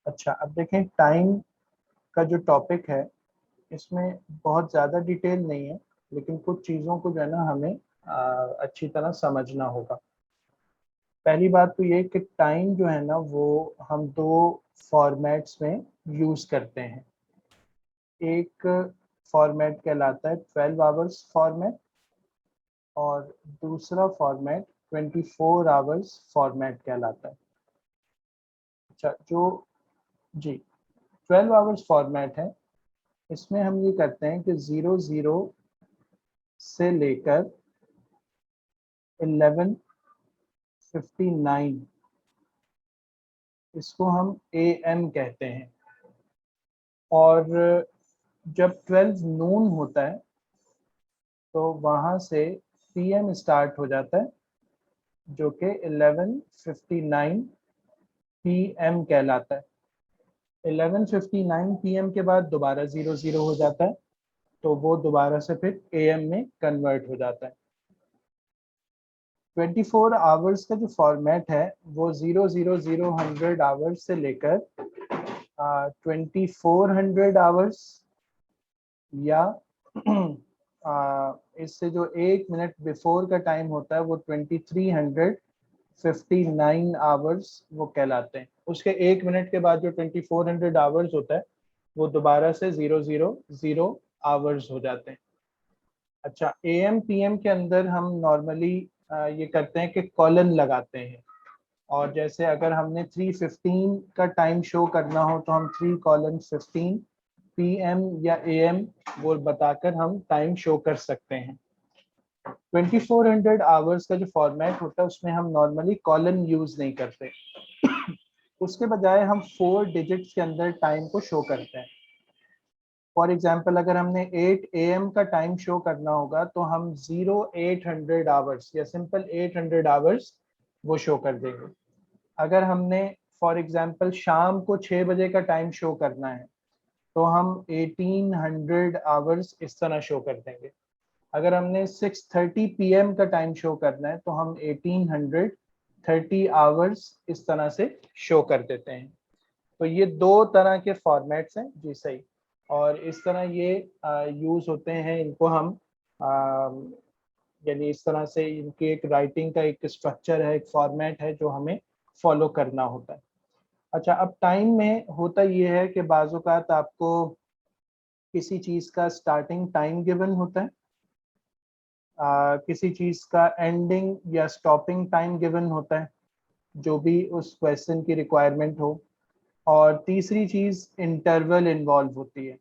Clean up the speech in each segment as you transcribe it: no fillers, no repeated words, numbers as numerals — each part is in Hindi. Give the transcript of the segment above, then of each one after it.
अच्छा, अब देखें टाइम का जो टॉपिक है इसमें बहुत ज़्यादा डिटेल नहीं है, लेकिन कुछ चीज़ों को जो है ना हमें अच्छी तरह समझना होगा। पहली बात तो ये कि टाइम जो है ना वो हम दो फॉर्मेट्स में यूज़ करते हैं। एक फॉर्मेट कहलाता है 12 आवर्स फॉर्मेट और दूसरा फॉर्मेट 24 आवर्स फॉर्मेट कहलाता है। अच्छा, जो जी 12 आवर्स फॉर्मेट है, इसमें हम ये करते हैं कि 00 से लेकर 11:59 इसको हम AM कहते हैं। और जब 12 नून होता है तो वहाँ से PM स्टार्ट हो जाता है, जो कि 11:59 PM कहलाता है। 11:59 PM के बाद दोबारा 00 हो जाता है, तो वो दोबारा से फिर AM में कन्वर्ट हो जाता है। 24 आवर्स का जो फॉर्मेट है वो 000 आवर्स से लेकर 2400 आवर्स या इससे जो 1 मिनट बिफोर का टाइम होता है वो 2359 आवर्स वो कहलाते हैं। उसके 1 मिनट के बाद जो 2400 आवर्स होता है वो दोबारा से 000 आवर्स हो जाते हैं। अच्छा, AM PM के अंदर हम नॉर्मली ये करते हैं कि कॉलन लगाते हैं, और जैसे अगर हमने 3:15 का टाइम शो करना हो तो हम 3:15 PM या AM वो बताकर हम टाइम शो कर सकते हैं। 2400 आवर्स का जो फॉर्मेट होता है उसमें हम नॉर्मली कॉलन यूज नहीं करते, उसके बजाय हम 4 डिजिट्स के अंदर टाइम को शो करते हैं। फॉर एग्जाम्पल, अगर हमने 8 AM का टाइम शो करना होगा तो हम 0800 आवर्स या सिंपल 800 आवर्स वो शो कर देंगे। अगर हमने फॉर एग्जाम्पल शाम को 6 बजे का टाइम शो करना है तो हम 1800 आवर्स इस तरह शो कर देंगे। अगर हमने 6:30 PM का टाइम शो करना है तो हम 1830 आवर्स इस तरह से शो कर देते हैं। तो ये दो तरह के फॉर्मेट्स हैं जी, सही। और इस तरह ये यूज होते हैं, इनको हम यानी इस तरह से इनकी एक राइटिंग का एक स्ट्रक्चर है, एक फॉर्मेट है जो हमें फॉलो करना होता है। अच्छा, अब टाइम में होता ये है कि बाज़-औक़ात आपको किसी चीज़ का स्टार्टिंग टाइम गिवन होता है, किसी चीज़ का एंडिंग या स्टॉपिंग टाइम गिवन होता है, जो भी उस क्वेश्चन की रिक्वायरमेंट हो, और तीसरी चीज़ इंटरवल इन्वॉल्व होती है।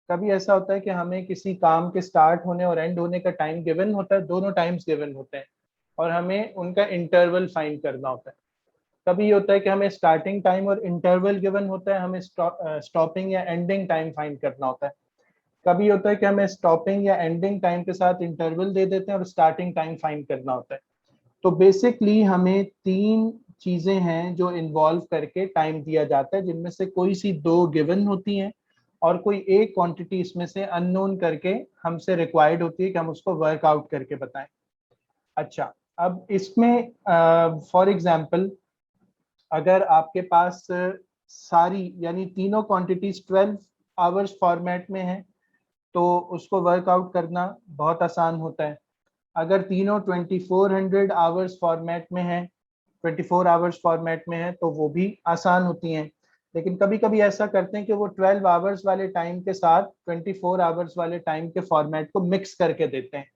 कभी ऐसा होता है कि हमें किसी काम के स्टार्ट होने और एंड होने का टाइम गिवन होता है, दोनों टाइम्स गिवन होते हैं, और हमें उनका इंटरवल फाइंड करना होता है। कभी ये होता है कि हमें स्टार्टिंग टाइम और इंटरवल गिवन होता है, हमें स्टॉपिंग या एंडिंग टाइम फाइंड करना होता है। कभी होता है कि हमें स्टॉपिंग या एंडिंग टाइम के साथ इंटरवल दे देते हैं और स्टार्टिंग टाइम फाइंड करना होता है। तो बेसिकली हमें 3 चीजें हैं जो इन्वॉल्व करके टाइम दिया जाता है, जिनमें से कोई सी 2 गिवन होती हैं और कोई एक क्वांटिटी इसमें से अननोन करके हमसे रिक्वायर्ड होती है कि हम उसको वर्कआउट करके बताएं। अच्छा, अब इसमें फॉर एग्जांपल अगर आपके पास सारी यानी तीनों क्वांटिटीज 12 आवर्स फॉर्मेट में है तो उसको वर्कआउट करना बहुत आसान होता है। अगर तीनों 2400 आवर्स फॉर्मेट में है, 24 आवर्स फॉर्मेट में है, तो वो भी आसान होती हैं। लेकिन कभी कभी ऐसा करते हैं कि वो 12 आवर्स वाले टाइम के साथ 24 आवर्स वाले टाइम के फॉर्मेट को मिक्स करके देते हैं,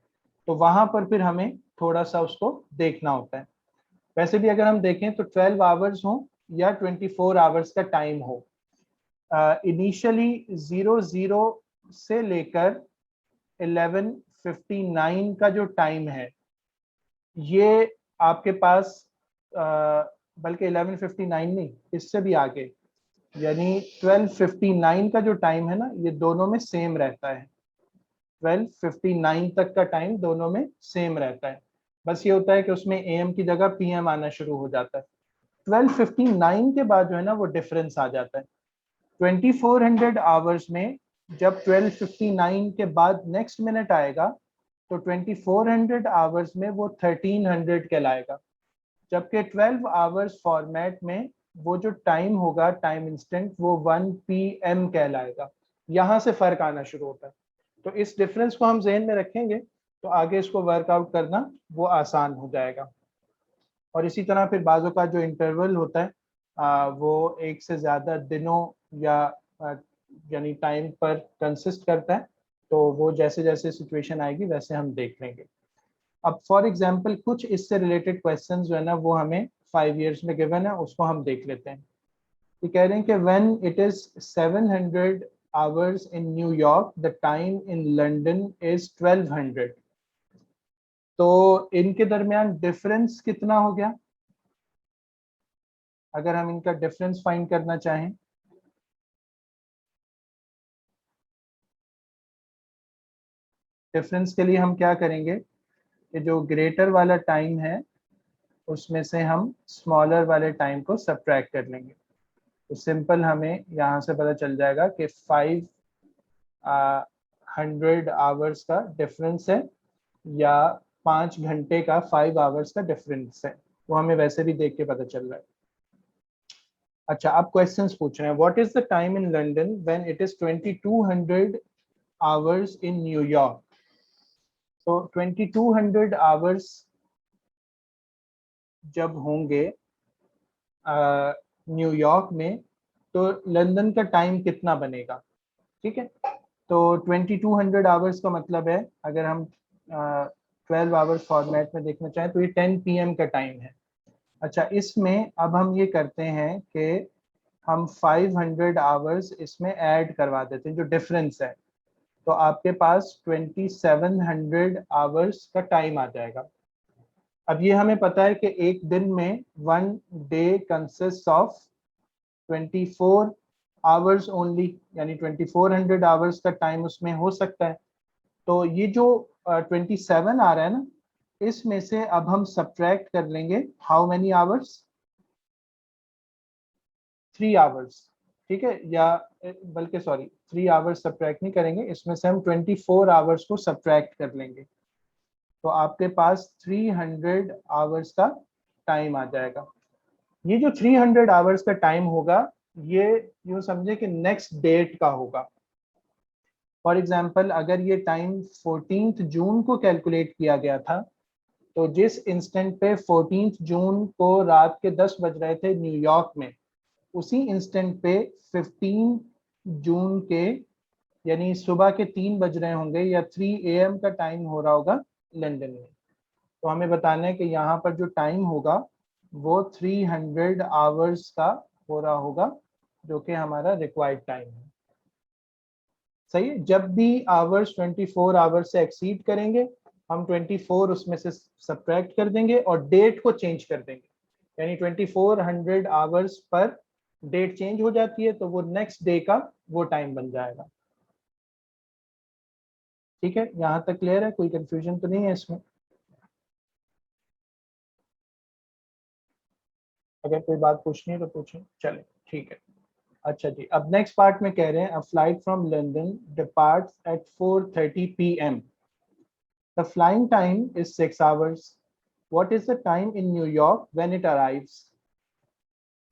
तो वहां पर फिर हमें थोड़ा सा उसको देखना होता है। वैसे भी अगर हम देखें तो 12 आवर्स हो या 24 आवर्स का टाइम हो, इनिशियली 00 से लेकर 11:59 का जो टाइम है ये आपके पास बल्कि 11:59 नहीं, इससे भी आगे, यानी 12:59 का जो टाइम है ना, ये दोनों में सेम रहता है। 12:59 तक का टाइम दोनों में सेम रहता है, बस ये होता है कि उसमें AM की जगह PM आना शुरू हो जाता है। 12:59 के बाद जो है ना वो डिफरेंस आ जाता है। 2400 आवर्स में जब 12:59 के बाद नेक्स्ट मिनट आएगा तो 2400 आवर्स में वो 1300 कहलाएगा, जबकि 12 आवर्स फॉर्मेट में वो जो टाइम होगा, टाइम इंस्टेंट, वो 1 PM कहलाएगा। यहाँ से फर्क आना शुरू होता है। तो इस डिफरेंस को हम जहन में रखेंगे तो आगे इसको वर्कआउट करना वो आसान हो जाएगा। और इसी तरह फिर बाजू का जो इंटरवल होता है वो एक से ज़्यादा दिनों या यानी टाइम पर कंसिस्ट करता है। तो वो जैसे जैसे सिचुएशन आएगी वैसे हम देख लेंगे। अब फॉर एग्जांपल कुछ इससे रिलेटेड क्वेश्चंस जो है ना वो हमें 5 इयर्स में गिवन है, उसको हम देख लेते हैं। ये कह रहे हैं कि when it is 700 hours in New York the time in London is 1200। तो इनके दरमियान डिफरेंस कितना हो गया? अगर हम इनका डिफरेंस फाइंड करना चाहें, डिफरेंस के लिए हम क्या करेंगे कि जो ग्रेटर वाला टाइम है उसमें से हम स्मॉलर वाले टाइम को सब्ट्रैक्ट कर लेंगे। तो सिंपल हमें यहाँ से पता चल जाएगा कि 500 आवर्स का डिफरेंस है या 5 घंटे का 5 आवर्स का डिफरेंस है। वो हमें वैसे भी देख के पता चल रहा है। अच्छा, अब क्वेश्चंस पूछ रहे हैं what is the time in London when it is 2200 hours in New York. तो 2200 आवर्स जब होंगे न्यूयॉर्क में तो लंदन का टाइम कितना बनेगा? ठीक है, तो 2200 आवर्स का मतलब है अगर हम 12 आवर्स फॉर्मेट में देखना चाहें तो ये 10 PM का टाइम है। अच्छा, इसमें अब हम ये करते हैं कि हम 500 आवर्स इसमें ऐड करवा देते हैं जो डिफरेंस है। तो आपके पास 2700 आवर्स का टाइम आ जाएगा। अब ये हमें पता है कि एक दिन में 1 day consist of 24 hours only, यानी 2400 आवर्स का टाइम उसमें हो सकता है। तो ये जो 27 आ रहा है ना, इसमें से अब हम सब्ट्रैक्ट कर लेंगे हाउ मेनी आवर्स? 3 आवर्स। ठीक है, या बल्कि सॉरी 3 आवर्स सब्ट्रैक्ट नहीं करेंगे, इसमें से हम 24 आवर्स को सब्ट्रैक्ट कर लेंगे। तो आपके पास 300 आवर्स का टाइम आ जाएगा। ये जो 300 आवर्स का टाइम होगा ये यूं समझे कि नेक्स्ट डेट का होगा। फॉर एग्जांपल अगर ये टाइम 14 जून को कैलकुलेट किया गया था तो जिस इंस्टेंट पे 14 जून को रात के 10 बज रहे थे न्यूयॉर्क में, उसी इंस्टेंट पे 15 जून के यानी सुबह के 3 बज रहे होंगे या 3 AM का टाइम हो रहा होगा लंदन में। तो हमें बताना है कि यहाँ पर जो टाइम होगा वो 300 आवर्स का हो रहा होगा जो कि हमारा रिक्वायर्ड टाइम है। सही है, जब भी आवर्स 24 आवर्स से एक्सीड करेंगे हम 24 उसमें से सब्ट्रैक्ट कर देंगे और डेट को चेंज कर देंगे। यानी 2400 आवर्स पर डेट चेंज हो जाती है तो वो नेक्स्ट डे का वो टाइम बन जाएगा। ठीक है, यहाँ तक क्लियर है? कोई कंफ्यूजन तो नहीं है इसमें? अगर कोई बात पूछनी है तो पूछें, चले ठीक है। अच्छा जी, अब नेक्स्ट पार्ट में कह रहे हैं a flight from London departs at 4:30 PM। The flying time is 6 hours. What is the time in New York when it arrives?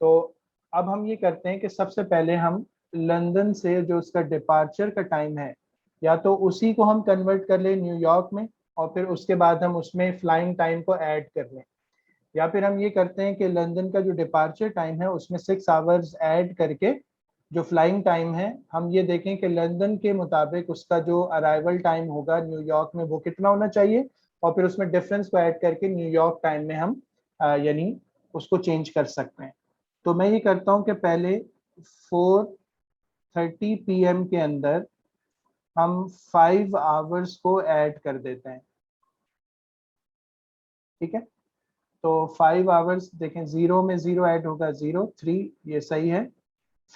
तो अब हम ये करते हैं कि सबसे पहले हम लंदन से जो उसका डिपार्चर का टाइम है या तो उसी को हम कन्वर्ट कर लें न्यूयॉर्क में और फिर उसके बाद हम उसमें फ्लाइंग टाइम को ऐड कर लें, या फिर हम ये करते हैं कि लंदन का जो डिपार्चर टाइम है उसमें 6 आवर्स ऐड करके जो फ्लाइंग टाइम है हम ये देखें कि लंदन के मुताबिक उसका जो अराइवल टाइम होगा न्यूयॉर्क में वो कितना होना चाहिए और फिर उसमें डिफरेंस को ऐड करके न्यूयॉर्क टाइम में हम यानी उसको चेंज कर सकते हैं। तो मैं ये करता हूँ कि पहले 4:30 PM के अंदर हम 5 आवर्स को ऐड कर देते हैं। ठीक है, तो 5 आवर्स देखें, 0 में 0 ऐड होगा 0, 3 ये सही है।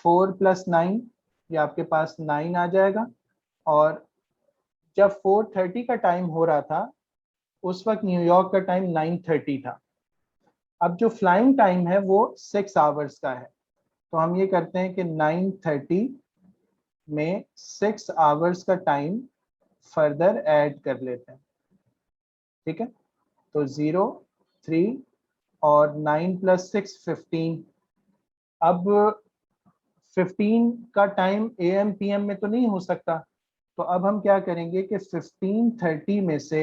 4 + 9 ये आपके पास 9 आ जाएगा। और जब 4:30 का टाइम हो रहा था उस वक्त न्यूयॉर्क का टाइम 9:30 था। अब जो फ्लाइंग टाइम है वो 6 आवर्स का है। तो हम ये करते हैं कि 9:30 में 6 आवर्स का टाइम फर्दर ऐड कर लेते हैं। ठीक है, तो 0, 3 और 9 + 6 15। अब 15 का टाइम AM PM में तो नहीं हो सकता, तो अब हम क्या करेंगे कि 15:30 में से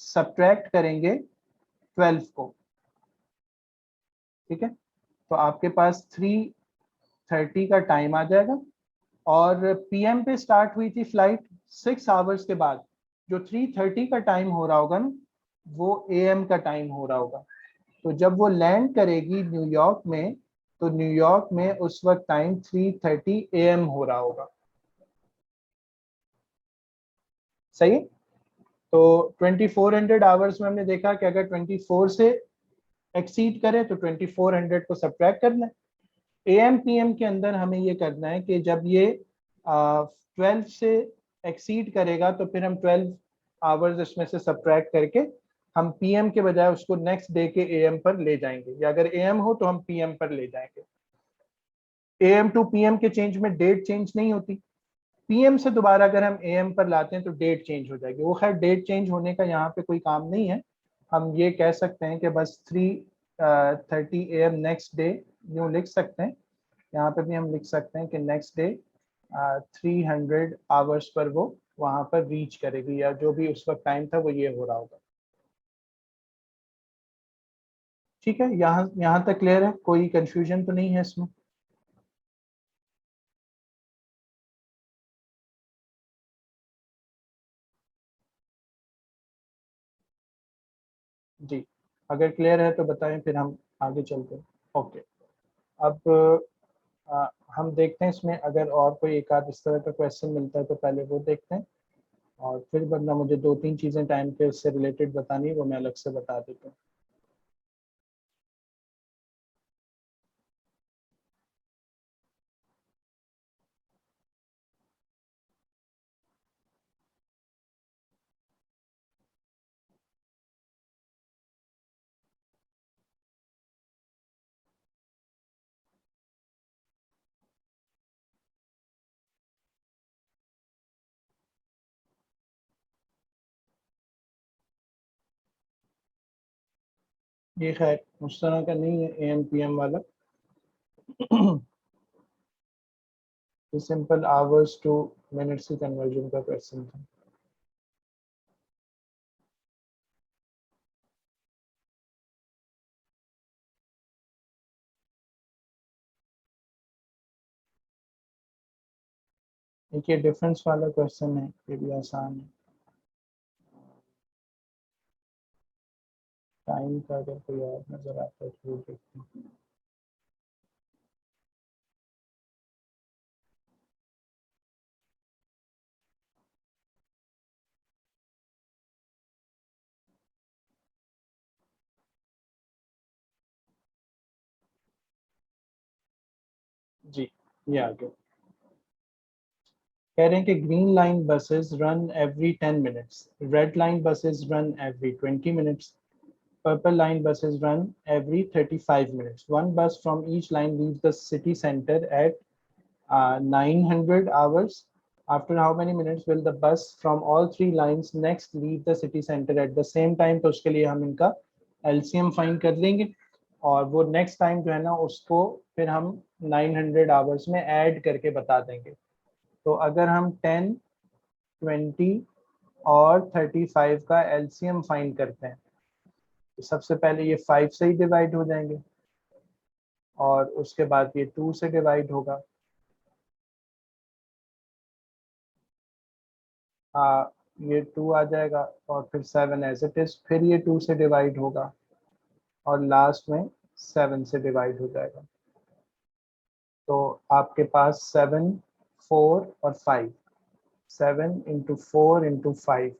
सब्ट्रैक्ट करेंगे 12 को। ठीक है, तो आपके पास 3:30 का टाइम आ जाएगा, और PM पे स्टार्ट हुई थी फ्लाइट 6 आवर्स के बाद, जो 3:30 का टाइम हो रहा होगा ना, वो AM का टाइम हो रहा होगा। तो जब वो लैंड करेगी न्यूयॉर्क में, तो न्यूयॉर्क में उस वक्त टाइम 3:30 AM हो रहा होगा। सही है? तो 2400 आवर्स में हमने देखा कि अगर 24 से एक्सीड करे तो 2400 को सब्ट्रैक्ट करना है। AM PM के अंदर हमें ये करना है कि जब ये 12 से एक्सीड करेगा तो फिर हम 12 आवर्स इसमें से सब्ट्रैक्ट करके हम PM के बजाय उसको नेक्स्ट डे के AM पर ले जाएंगे, या अगर AM हो तो हम PM पर ले जाएंगे। AM टू PM के चेंज में डेट चेंज नहीं होती, PM से दोबारा अगर हम AM पर लाते हैं तो डेट चेंज हो जाएगी। वो खैर डेट चेंज होने का यहाँ पे कोई काम नहीं है, हम ये कह सकते हैं कि बस 3:30 AM नेक्स्ट डे यूँ लिख सकते हैं। यहाँ पे भी हम लिख सकते हैं कि नेक्स्ट डे 300 आवर्स पर वो वहाँ पर रीच करेगी, या जो भी उस वक्त टाइम था वो ये हो रहा होगा। ठीक है, यहाँ यहाँ तक क्लियर है, कोई कंफ्यूजन तो नहीं है इसमें? जी, अगर क्लियर है तो बताएं, फिर हम आगे चलते हैं। ओके, अब हम देखते हैं इसमें अगर और कोई एक आध इस तरह का क्वेश्चन मिलता है तो पहले वो देखते हैं, और फिर वरना मुझे 2-3 चीज़ें टाइम के उससे रिलेटेड बतानी है, वो मैं अलग से बता देता हूँ। ये खैर उस तरह का नहीं है AM PM वाला। ये सिंपल आवर्स टू मिनट्स की कन्वर्जन का क्वेश्चन था। एक ये डिफरेंस वाला क्वेश्चन है, ये भी आसान है। टाइम का अगर कोई और नजर आता है तो वो देखते हैं। जी, ये आ गया। कह रहे हैं कि green line buses run every 10 minutes, red line buses run every 20 minutes, purple line buses run every 35 minutes. One bus from each line leaves the city center at 900 hours. After how many minutes will the bus from all three lines next leave the city center at the same time? तो उसके लिए हम इनका LCM फाइंड कर लेंगे, और वो नेक्स्ट टाइम जो है ना उसको फिर हम 900 आवर्स में ऐड करके बता देंगे। तो अगर हम 10, 20 और 35 का LCM फाइंड करते हैं, तो सबसे पहले ये 5 से ही डिवाइड हो जाएंगे, और उसके बाद ये 2 से डिवाइड होगा। ये 2 आ जाएगा, और फिर 7 एज इट इज, फिर ये 2 से डिवाइड होगा, और लास्ट में 7 से डिवाइड हो जाएगा। तो आपके पास 7, 4 और 5, 7 इंटू 4 इंटू 5,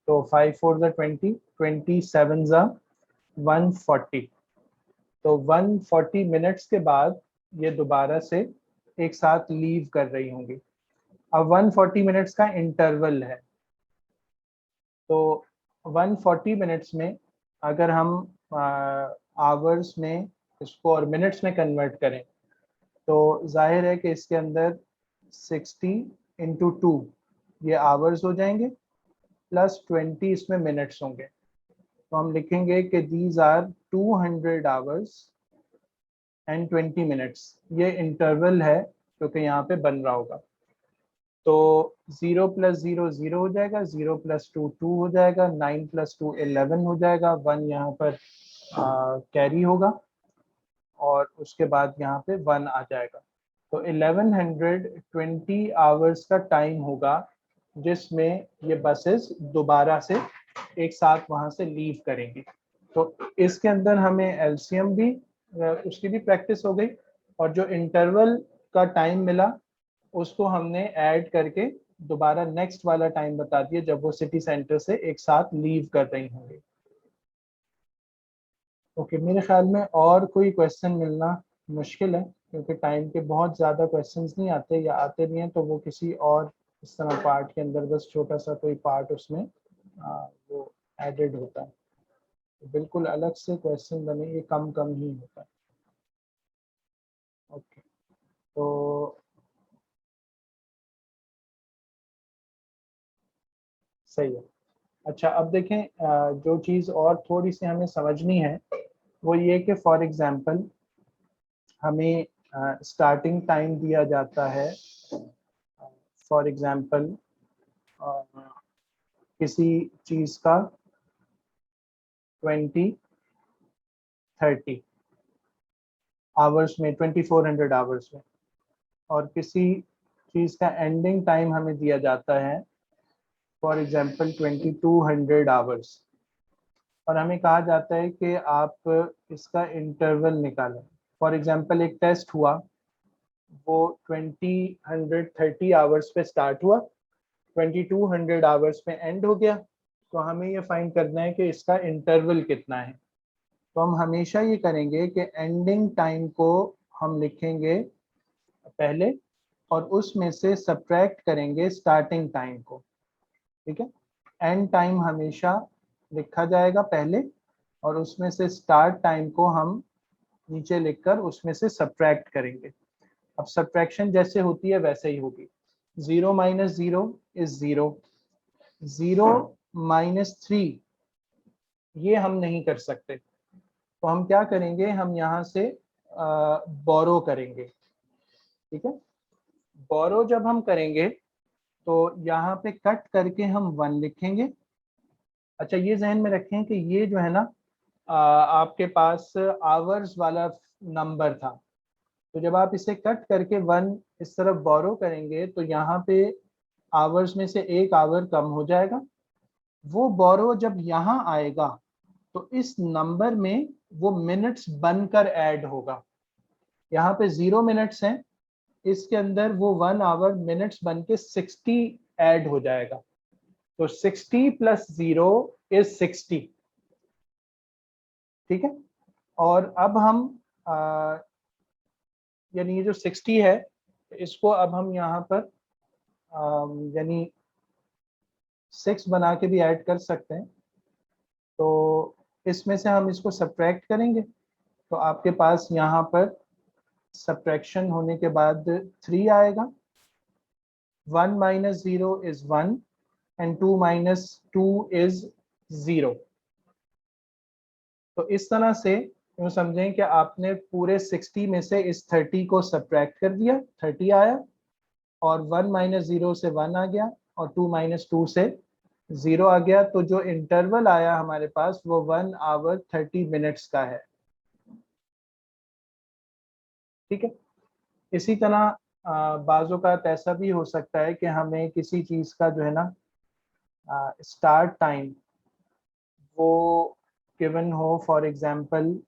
तो 5 4 ज़ा 20, 27 ज़ा 140। तो 140 मिनट्स के बाद ये दोबारा से एक साथ लीव कर रही होंगी। अब 140 मिनट्स का इंटरवल है, तो 140 मिनट्स में अगर हम आवर्स में इसको और मिनट्स में कन्वर्ट करें, तो जाहिर है कि इसके अंदर 60 इंटू 2 ये आवर्स हो जाएंगे, प्लस 20 इसमें मिनट्स होंगे। तो हम लिखेंगे कि these are 200 hours and 20 minutes, ये इंटरवल है क्योंकि यहाँ पे बन रहा होगा। तो 0 + 0 0 हो जाएगा, 0 + 2 2 हो जाएगा, 9 + 2 11 हो जाएगा, 1 यहाँ पर कैरी होगा और उसके बाद यहाँ पे 1 आ जाएगा। तो 1120 आवर्स का टाइम होगा जिसमें ये बसेस दोबारा से एक साथ वहां से लीव करेंगी। तो इसके अंदर हमें एलसीएम भी, उसकी भी प्रैक्टिस हो गई, और जो इंटरवल का टाइम मिला उसको हमने ऐड करके दोबारा नेक्स्ट वाला टाइम बता दिया जब वो सिटी सेंटर से एक साथ लीव कर रही होंगी। ओके, मेरे ख्याल में और कोई क्वेश्चन मिलना मुश्किल है क्योंकि टाइम के बहुत ज़्यादा क्वेश्चंस नहीं आते, या आते भी हैं तो वो किसी और इस तरह पार्ट के अंदर बस छोटा सा कोई पार्ट उसमें वो एडेड होता है। तो बिल्कुल अलग से क्वेश्चन बने ये कम कम ही होता है। ओके, तो सही है। अच्छा, अब देखें, जो चीज़ और थोड़ी सी हमें समझनी है वो ये कि फॉर एग्जांपल हमें स्टार्टिंग टाइम दिया जाता है, फॉर एग्जांपल किसी चीज़ का 2030 आवर्स में, 2400 आवर्स में, और किसी चीज़ का एंडिंग टाइम हमें दिया जाता है फॉर एग्जांपल 2200 आवर्स, और हमें कहा जाता है कि आप इसका इंटरवल निकालें। फॉर एग्जांपल एक टेस्ट हुआ, वो 2030 आवर्स पे स्टार्ट हुआ, 2200 आवर्स पे एंड हो गया। तो हमें ये फाइंड करना है कि इसका इंटरवल कितना है। तो हम हमेशा ये करेंगे कि एंडिंग टाइम को हम लिखेंगे पहले और उसमें से सब्ट्रैक्ट करेंगे स्टार्टिंग टाइम को। ठीक है, एंड टाइम हमेशा लिखा जाएगा पहले और उसमें से स्टार्ट टाइम को हम नीचे लिखकर उसमें से सब्ट्रैक्ट करेंगे। अब सब्ट्रैक्शन जैसे होती है वैसे ही होगी। 0 - 0 इज 0, 0 - 3 ये हम नहीं कर सकते। तो हम क्या करेंगे, हम यहाँ से बोरो करेंगे। ठीक है, बोरो जब हम करेंगे तो यहाँ पे कट करके हम 1 लिखेंगे। अच्छा, ये जहन में रखें कि ये जो है ना, आपके पास आवर्स वाला नंबर था, तो जब आप इसे कट करके 1 इस तरफ बोरो करेंगे तो यहाँ पे आवर्स में से एक आवर कम हो जाएगा। वो बोरो जब यहाँ आएगा तो इस नंबर में वो मिनट्स बनकर ऐड होगा। यहाँ पे 0 मिनट्स हैं, इसके अंदर वो 1 आवर मिनट्स बन के 60 ऐड हो जाएगा। तो 60 + 0 इज 60। ठीक है, और अब हम यानी ये जो 60 है इसको अब हम यहाँ पर यानी 6 बना के भी ऐड कर सकते हैं। तो इसमें से हम इसको सब्ट्रैक्ट करेंगे तो आपके पास यहाँ पर सब्ट्रैक्शन होने के बाद 3 आएगा। 1 - 0 इज 1 एंड 2 - 2 इज 0। तो इस तरह से यूँ समझें कि आपने पूरे 60 में से इस 30 को सब्ट्रैक्ट कर दिया, 30 आया, और 1 - 0 से 1 आ गया और 2 - 2 से 0 आ गया। तो जो इंटरवल आया हमारे पास वो 1 आवर 30 मिनट्स का है। ठीक है, इसी तरह बाज़ औक़ात ऐसा भी हो सकता है कि हमें किसी चीज़ का जो है ना स्टार्ट टाइम वो गिवन हो, फॉर एग्जांपल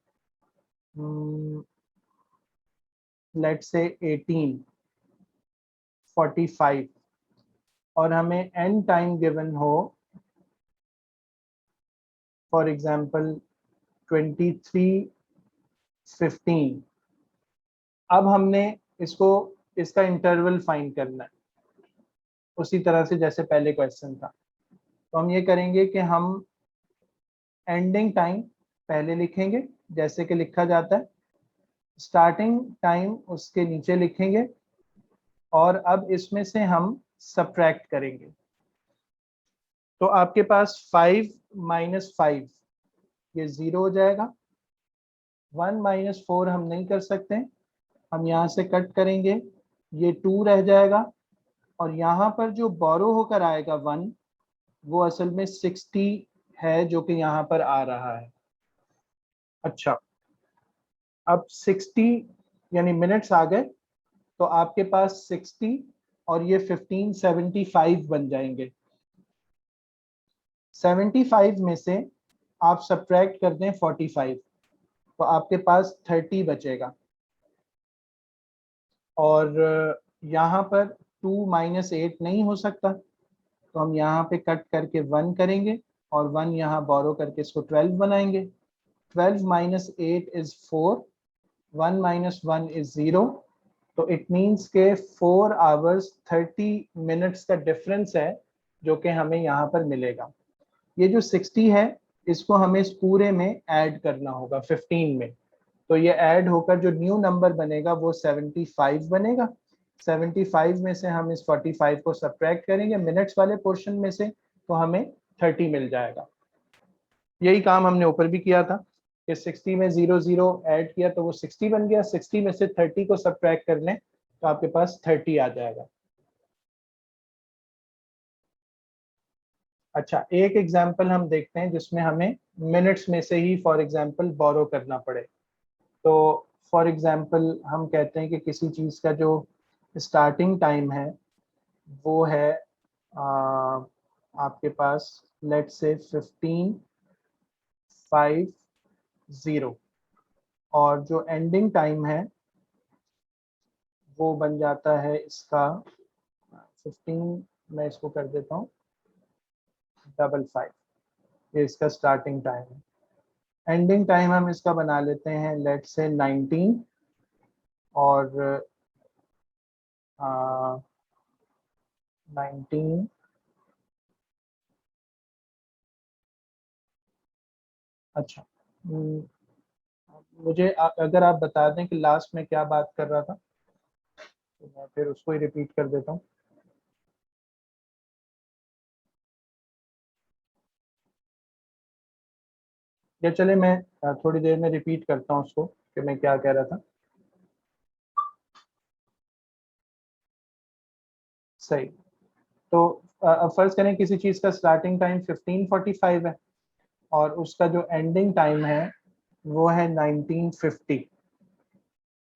लेट्स से 1845, और हमें एंड टाइम गिवन हो फॉर एग्जांपल 2315। अब हमने इसको, इसका इंटरवल फाइंड करना है उसी तरह से जैसे पहले क्वेश्चन था। तो हम ये करेंगे कि हम एंडिंग टाइम पहले लिखेंगे जैसे कि लिखा जाता है, स्टार्टिंग टाइम उसके नीचे लिखेंगे, और अब इसमें से हम सब्ट्रैक्ट करेंगे। तो आपके पास 5 - 5 ये 0 हो जाएगा, 1 माइनस 4 हम नहीं कर सकते, हम यहाँ से कट करेंगे, ये 2 रह जाएगा, और यहाँ पर जो बोरो होकर आएगा 1, वो असल में 60 है जो कि यहाँ पर आ रहा है। अच्छा, अब 60 यानी मिनट्स आ गए, तो आपके पास 60 और ये 15 75 बन जाएंगे। 75 में से आप सब्ट्रैक्ट कर दें 45, तो आपके पास 30 बचेगा। और यहाँ पर 2 माइनस 8 नहीं हो सकता, तो हम यहाँ पे कट करके 1 करेंगे, और 1 यहाँ बोरो करके इसको 12 बनाएंगे। 12 माइनस 8 इज 4, 1 माइनस 1 इज 0, तो इट मीन्स के 4 आवर्स 30 मिनट्स का डिफरेंस है जो कि हमें यहाँ पर मिलेगा। ये जो 60 है, इसको हमें इस पूरे में ऐड करना होगा 15 में, तो ये ऐड होकर जो न्यू नंबर बनेगा वो 75 बनेगा। 75 में से हम इस 45 को सब्ट्रैक्ट करेंगे मिनट्स वाले पोर्शन में से, तो हमें 30 मिल जाएगा। यही काम हमने ऊपर भी किया था कि 60 में 0 0 ऐड किया तो वो 60 बन गया, 60 में से 30 को सब्ट्रैक्ट कर लें तो आपके पास 30 आ जाएगा। अच्छा, एक एग्जांपल हम देखते हैं जिसमें हमें मिनट्स में से ही फॉर एग्जांपल बोरो करना पड़े। तो फॉर एग्जांपल हम कहते हैं कि किसी चीज़ का जो स्टार्टिंग टाइम है वो है आपके पास लेट से 15:50, और जो एंडिंग टाइम है वो बन जाता है इसका 15, मैं इसको कर देता हूँ 55, ये इसका स्टार्टिंग टाइम है। एंडिंग टाइम हम इसका बना लेते हैं लेट से 19, और 19, अच्छा, मुझे अगर आप बता दें कि लास्ट में क्या बात कर रहा था तो मैं फिर उसको ही रिपीट कर देता हूँ। या चले मैं थोड़ी देर में रिपीट करता हूँ उसको कि मैं क्या कह रहा था। सही। तो अब फर्ज करें किसी चीज़ का स्टार्टिंग टाइम 15:45 है और उसका जो एंडिंग टाइम है वो है 19:50।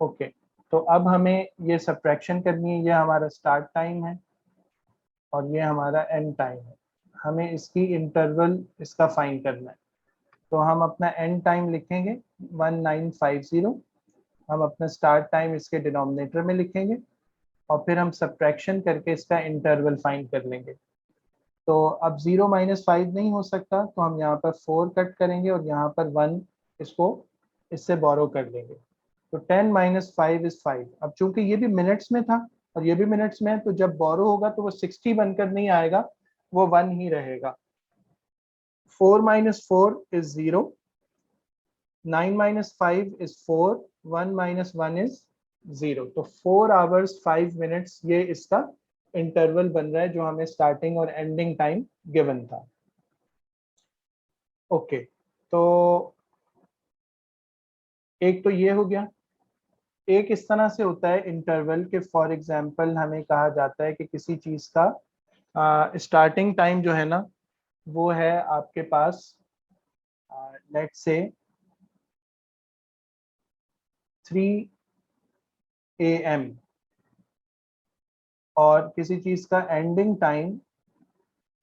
ओके, तो अब हमें ये सब्ट्रैक्शन करनी है, ये हमारा स्टार्ट टाइम है और ये हमारा एंड टाइम है। हमें इसकी इंटरवल इसका फाइंड करना है, तो हम अपना एंड टाइम लिखेंगे 1950, हम अपना स्टार्ट टाइम इसके डिनोमिनेटर में लिखेंगे और फिर हम सब्ट्रैक्शन करके इसका इंटरवल फाइंड कर लेंगे। तो अब 0 माइनस 5 नहीं हो सकता, तो हम यहाँ पर 4 कट करेंगे और यहाँ पर 1 इसको इससे बोरो कर लेंगे। तो 10 माइनस 5 इज 5। अब चूंकि ये भी मिनट्स में था और ये भी मिनट्स में है, तो जब बोरो होगा तो वो 60 बनकर नहीं आएगा, वो 1 ही रहेगा। 4 minus 4 is 0, 9 minus 5 is 4, 1 minus 1 is 0। तो 4 आवर्स 5 मिनट्स ये इसका इंटरवल बन रहा है जो हमें स्टार्टिंग और एंडिंग टाइम गिवन था। ओके, तो एक तो ये हो गया। एक इस तरह से होता है इंटरवल के, फॉर एग्जांपल हमें कहा जाता है कि किसी चीज का स्टार्टिंग टाइम जो है ना वो है आपके पास लेट से 3 AM, और किसी चीज का एंडिंग टाइम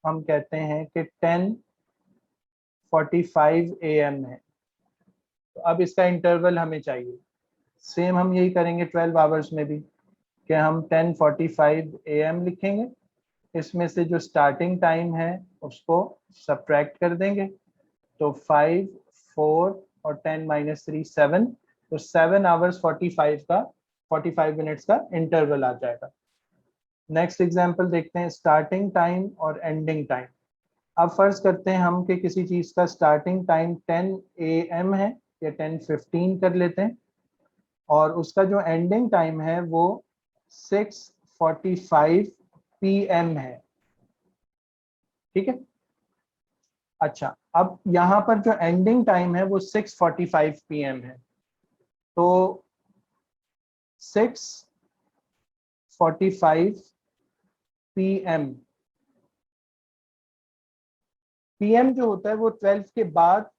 हम कहते हैं कि 10:45 AM है। तो अब इसका इंटरवल हमें चाहिए। सेम हम यही करेंगे 12 आवर्स में भी, कि हम 10:45 AM लिखेंगे, इसमें से जो स्टार्टिंग टाइम है उसको सब्ट्रैक्ट कर देंगे, तो 5 4 और 10 माइनस 3 7, तो 7 आवर्स 45 मिनट्स का इंटरवल आ जाएगा। नेक्स्ट एग्जांपल देखते हैं, स्टार्टिंग टाइम और एंडिंग टाइम। अब फर्ज करते हैं हम कि किसी चीज का स्टार्टिंग टाइम 10 AM है या 10:15 कर लेते हैं, और उसका जो एंडिंग टाइम है वो 6:45 PM है। ठीक है। अच्छा, अब यहाँ पर जो एंडिंग टाइम है वो 6:45 PM है, तो 6:45 PM, PM जो होता है वो 12 के बाद,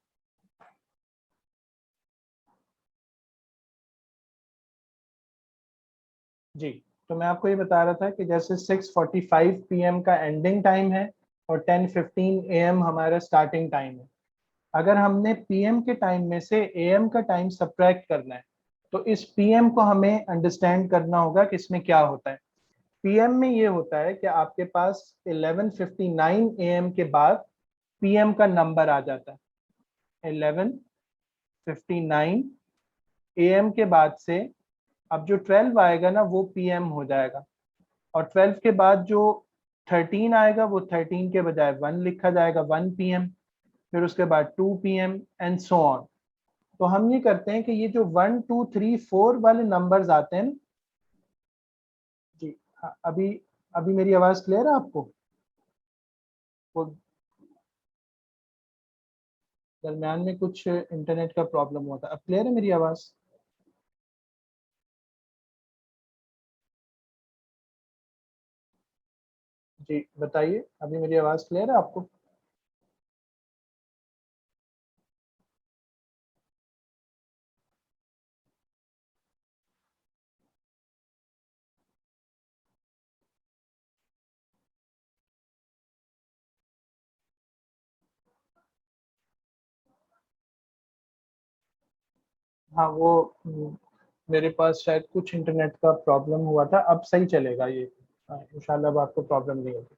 जी। तो मैं आपको ये बता रहा था कि जैसे 6:45 PM का एंडिंग टाइम है और 10:15 AM हमारा स्टार्टिंग टाइम है। अगर हमने PM के टाइम में से AM का टाइम सब्ट्रैक्ट करना है तो इस PM को हमें अंडरस्टैंड करना होगा कि इसमें क्या होता है। PM में ये होता है कि आपके पास 11:59 AM के बाद PM का नंबर आ जाता है। 11:59 AM के बाद से अब जो 12 आएगा ना वो PM हो जाएगा, और 12 के बाद जो 13 आएगा वो 13 के बजाय 1 लिखा जाएगा, 1 PM। फिर उसके बाद 2 PM एंड सो ऑन। तो हम ये करते हैं कि ये जो 1 2 3 4 वाले नंबर्स आते हैं, जी हाँ, अभी अभी मेरी आवाज क्लियर है आपको? वो दरमियान में कुछ इंटरनेट का प्रॉब्लम हुआ था। अब क्लियर है मेरी आवाज? जी बताइए, अभी मेरी आवाज क्लियर है आपको? हाँ वो मेरे पास शायद कुछ इंटरनेट का प्रॉब्लम हुआ था, अब सही चलेगा ये। इंशाल्लाह अब आपको प्रॉब्लम नहीं होगी।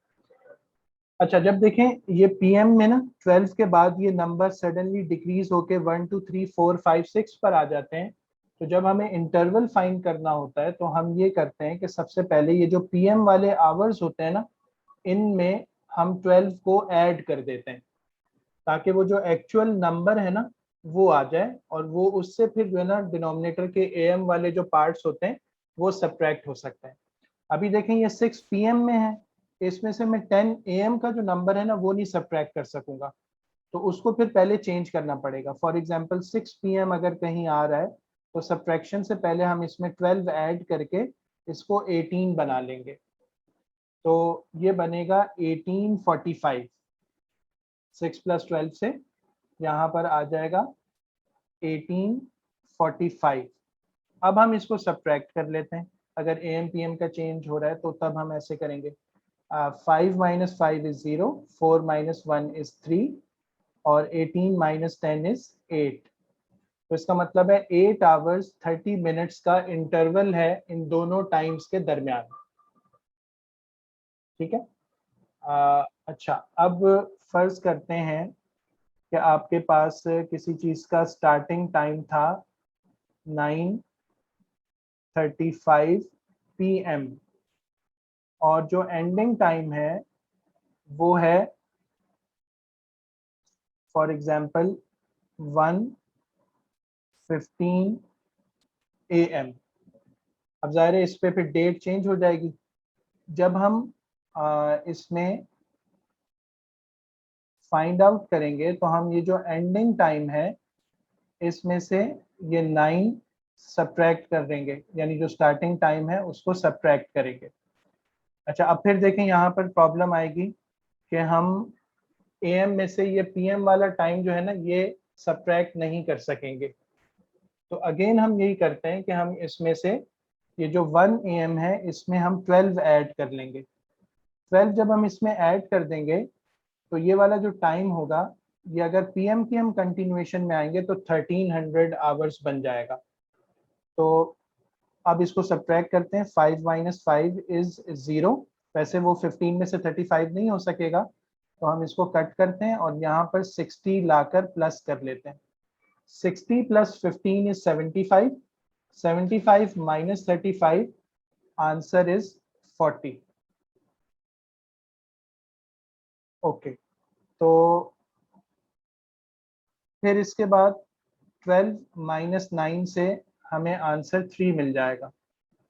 अच्छा, जब देखें ये PM में ना 12 के बाद ये नंबर सडनली डिक्रीज होके 1 2 3 4 5 6 पर आ जाते हैं, तो जब हमें इंटरवल फाइंड करना होता है तो हम ये करते हैं कि सबसे पहले ये जो PM वाले आवर्स होते हैं ना, इनमें हम 12 को ऐड कर देते हैं ताकि वो जो एक्चुअल नंबर है ना वो आ जाए, और वो उससे फिर जो है ना डिनोमिनेटर के AM वाले जो पार्ट्स होते हैं वो सब्ट्रैक्ट हो सकते हैं। अभी देखें ये 6 PM में है, इसमें से मैं 10 AM का जो नंबर है ना वो नहीं सब्ट्रैक्ट कर सकूंगा, तो उसको फिर पहले चेंज करना पड़ेगा। फॉर एग्जांपल 6 PM अगर कहीं आ रहा है तो सब्ट्रैक्शन से पहले हम इसमें 12 ऐड करके इसको 18 बना लेंगे, तो ये बनेगा 18:45। 6 + 12 से यहाँ पर आ जाएगा 18:45। अब हम इसको सब्ट्रैक्ट कर लेते हैं। अगर AM PM का चेंज हो रहा है तो तब हम ऐसे करेंगे, 5 - 5 is 0, 4 - 1 is 3, और 18 - 10 is 8। तो इसका मतलब है 8 आवर्स 30 मिनट्स का इंटरवल है इन दोनों टाइम्स के दरमियान। ठीक है। अच्छा, अब फर्ज करते हैं कि आपके पास किसी चीज का स्टार्टिंग टाइम था 9:35 PM और जो एंडिंग टाइम है वो है फॉर एग्जांपल 1:15 AM। अब जाहिर है इस पे फिर डेट चेंज हो जाएगी। जब हम इसमें फाइंड आउट करेंगे तो हम ये जो एंडिंग टाइम है इसमें से ये 9 सब्ट्रैक्ट कर देंगे, यानी जो स्टार्टिंग टाइम है उसको सब्ट्रैक्ट करेंगे। अच्छा, अब फिर देखें यहाँ पर प्रॉब्लम आएगी कि हम AM में से ये PM वाला टाइम जो है ना ये सब्ट्रैक्ट नहीं कर सकेंगे। तो अगेन हम यही करते हैं कि हम इसमें से ये जो 1 AM है इसमें हम 12 ऐड कर लेंगे। 12 जब हम इसमें ऐड कर देंगे तो ये वाला जो टाइम होगा ये अगर PM की हम कंटिन्यूएशन में आएंगे तो 1300 आवर्स बन जाएगा। तो अब इसको सब्ट्रैक्ट करते हैं, 5 - 5 is 0। वैसे वो 15 में से 35 नहीं हो सकेगा, तो हम इसको कट करते हैं और यहाँ पर 60 लाकर प्लस कर लेते हैं। 60 + 15 is 75, 75 - 35, आंसर इज 40। ओके, तो फिर इसके बाद 12 - 9 से हमें आंसर 3 मिल जाएगा।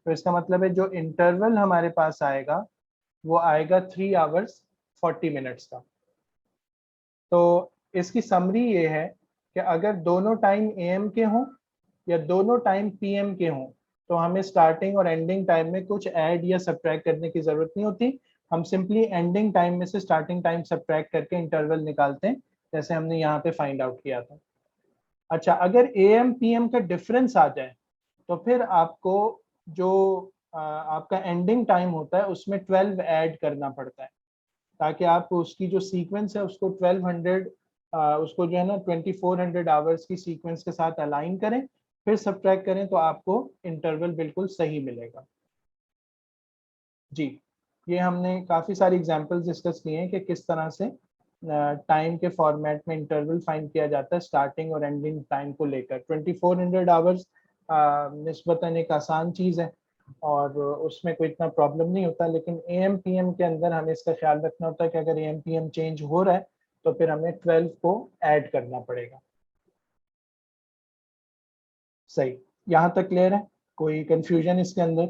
तो इसका मतलब है जो इंटरवल हमारे पास आएगा वो आएगा 3 आवर्स 40 मिनट्स का। तो इसकी समरी ये है कि अगर दोनों टाइम AM के हों या दोनों टाइम पीएम के हों तो हमें स्टार्टिंग और एंडिंग टाइम में कुछ ऐड या सब्ट्रैक्ट करने की जरूरत नहीं होती। हम सिंपली एंडिंग टाइम में से स्टार्टिंग टाइम सब्ट्रैक्ट करके इंटरवल निकालते हैं, जैसे हमने यहाँ पे फाइंड आउट किया था। अच्छा, अगर एएम पीएम का डिफरेंस आ जाए तो फिर आपको जो आपका एंडिंग टाइम होता है उसमें 12 ऐड करना पड़ता है, ताकि आप उसकी जो सीक्वेंस है उसको 1200 उसको जो है ना 2400 आवर्स की सीक्वेंस के साथ अलाइन करें, फिर सब्ट्रैक्ट करें तो आपको इंटरवल बिल्कुल सही मिलेगा। जी, ये हमने काफ़ी सारी एग्जांपल्स डिस्कस किए हैं कि किस तरह से टाइम के फॉर्मेट में इंटरवल फाइंड किया जाता है स्टार्टिंग और एंडिंग टाइम को लेकर। 2400 आवर्स निस्बतन एक आसान चीज़ है और उसमें कोई इतना प्रॉब्लम नहीं होता, लेकिन एएम पीएम के अंदर हमें इसका ख्याल रखना होता है कि अगर एएम पीएम चेंज हो रहा है तो फिर हमें 12 को ऐड करना पड़ेगा। सही, यहाँ तक क्लियर है? कोई कंफ्यूजन इसके अंदर?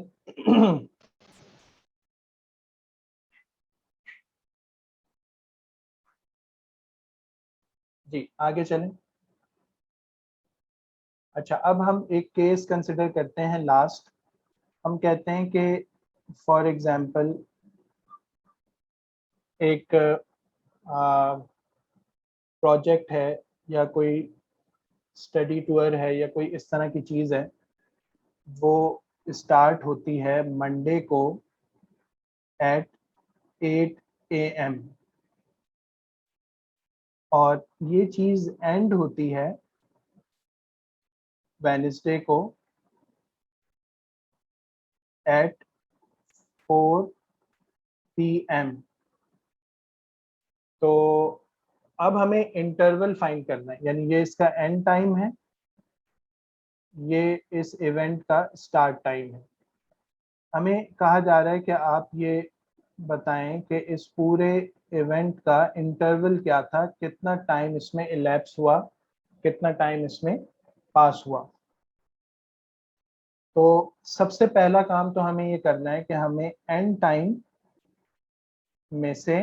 जी, आगे चलें। अच्छा, अब हम एक केस कंसिडर करते हैं लास्ट। हम कहते हैं कि फॉर एग्जांपल एक प्रोजेक्ट है या कोई स्टडी टूर है या कोई इस तरह की चीज़ है, वो स्टार्ट होती है मंडे को एट 8 AM और ये चीज़ एंड होती है वेडनेसडे को एट 4 PM। तो अब हमें इंटरवल फाइंड करना है, यानी ये इसका एंड टाइम है, ये इस इवेंट का स्टार्ट टाइम है। हमें कहा जा रहा है कि आप ये बताएं कि इस पूरे इवेंट का इंटरवल क्या था, कितना टाइम इसमें इलैप्स हुआ, कितना टाइम इसमें पास हुआ। तो सबसे पहला काम तो हमें ये करना है कि हमें एंड टाइम में से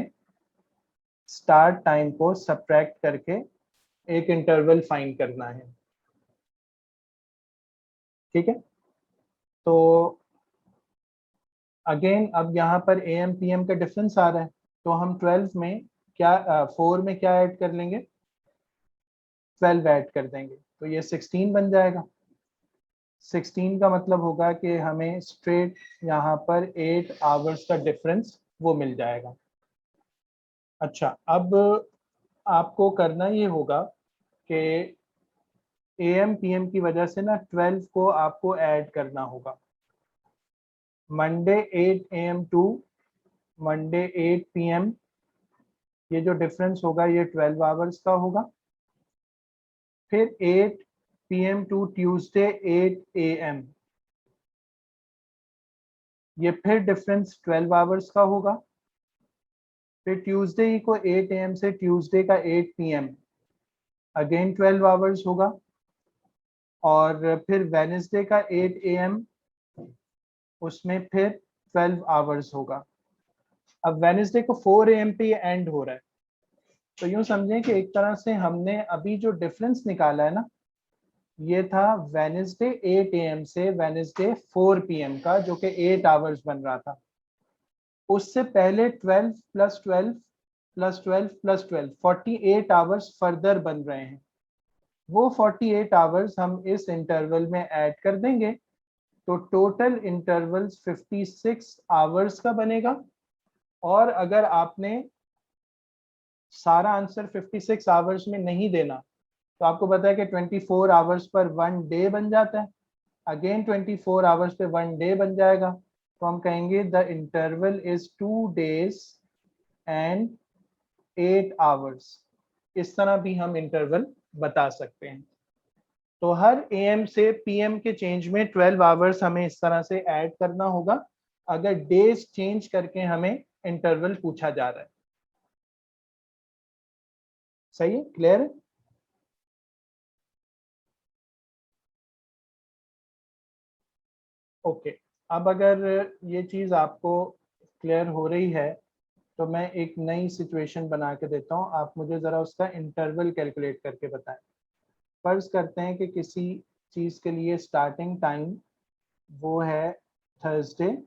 स्टार्ट टाइम को सब्ट्रैक्ट करके एक इंटरवल फाइंड करना है। ठीक है, तो अगेन अब यहाँ पर एएम पीएम का डिफरेंस आ रहा है, तो हम 12 में क्या 4 में क्या ऐड कर लेंगे, 12 ऐड कर देंगे तो ये 16 बन जाएगा। 16 का मतलब होगा कि हमें स्ट्रेट यहाँ पर 8 आवर्स का डिफरेंस वो मिल जाएगा। अच्छा, अब आपको करना ये होगा कि एएम पीएम की वजह से ना 12 को आपको ऐड करना होगा। Monday 8 AM to Monday 8 PM, ये जो डिफरेंस होगा ये 12 आवर्स का होगा। फिर 8 PM टू ट्यूसडे 8 AM, ये फिर डिफरेंस 12 आवर्स का होगा। फिर ट्यूसडे को 8 AM से ट्यूसडे का 8 PM, अगेन 12 आवर्स होगा। और फिर वेनेसडे का 8 AM, उसमें फिर 12 आवर्स होगा। अब वेनेसडे को 4 AM पे ये एंड हो रहा है, तो यूं समझें कि एक तरह से हमने अभी जो डिफरेंस निकाला है ना, ये था वेनेसडे 8 AM से वेनेसडे 4 PM का, जो कि 8 आवर्स बन रहा था। उससे पहले 12 plus 12 plus 12 plus 12 48 hours further बन रहे हैं। वो 48 आवर्स हम इस इंटरवल में ऐड कर देंगे तो टोटल इंटरवल 56 आवर्स का बनेगा। और अगर आपने सारा आंसर 56 आवर्स में नहीं देना तो आपको पता है कि 24 आवर्स पर 1 डे बन जाता है, अगेन 24 आवर्स पे 1 डे बन जाएगा, तो हम कहेंगे the interval is 2 days and 8 hours. इस तरह भी हम इंटरवल बता सकते हैं। तो हर एएम से पीएम के चेंज में 12 आवर्स हमें इस तरह से ऐड करना होगा, अगर डेज चेंज करके हमें इंटरवल पूछा जा रहा है। सही है, क्लियर है? ओके, अब अगर ये चीज आपको क्लियर हो रही है तो मैं एक नई सिचुएशन बना के देता हूँ, आप मुझे जरा उसका इंटरवल कैलकुलेट करके बताएं। फर्ज करते हैं कि किसी चीज़ के लिए स्टार्टिंग टाइम वो है थर्सडे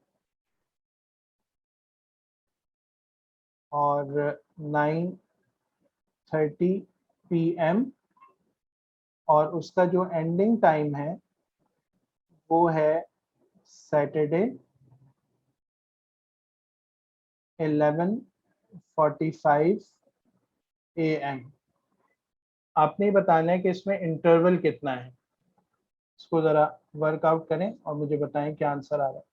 और 9:30 PM, और उसका जो एंडिंग टाइम है वो है सैटरडे 11:45 AM। आपने ही बताना है कि इसमें इंटरवल कितना है। इसको ज़रा वर्कआउट करें और मुझे बताएं क्या आंसर आ रहा है।